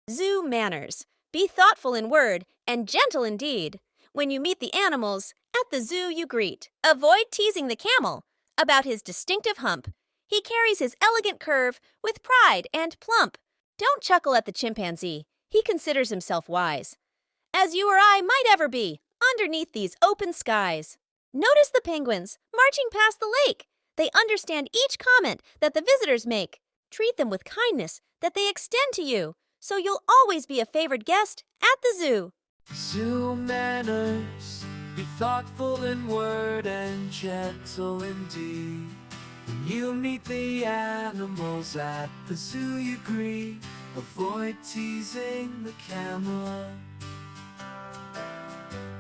Zoo manners. Be thoughtful in word and gentle in deed. When you meet the animals, at the zoo you greet. Avoid teasing the camel about his distinctive hump. He carries his elegant curve with pride and plump. Don't chuckle at the chimpanzee. He considers himself wise, as you or I might ever be underneath these open skies. Notice the penguins marching past the lake. They understand each comment that the visitors make. Treat them with kindness that they extend to you, so you'll always be a favored guest at the zoo. Zoo manners. Be thoughtful in word and gentle in deed. When you meet the animals at the zoo you greet. Avoid teasing the camel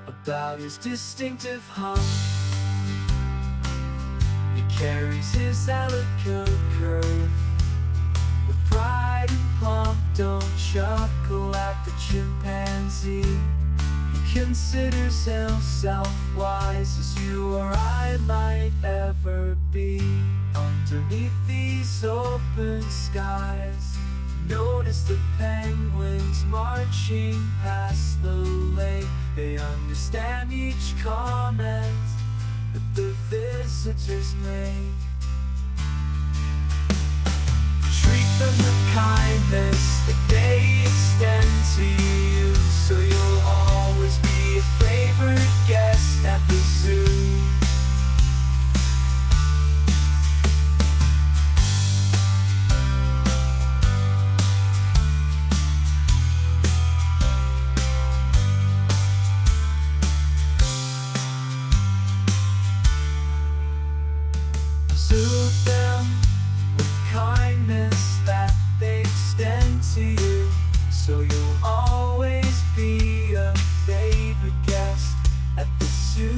about his distinctive hump. He carries his elegant curve with pride and plump. Don't chuckle at the chimpanzee. He considers himself wise, as you or I might ever be underneath these open skies. Notice the penguins marching past the lake. They understand each comment that the visitors make. Treat them with kindness that they extend to you, so you'll always be a favorite guest at the zoo. Soothe them with kindness that they extend to you, so you'll always be a favorite guest at the zoo.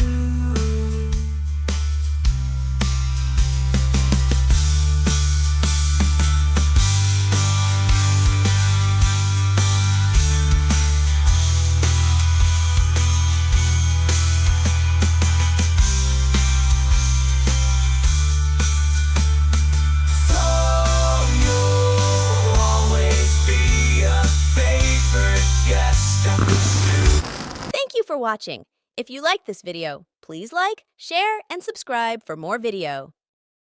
Thank you for watching. If you liked this video, please like, share, and subscribe for more video.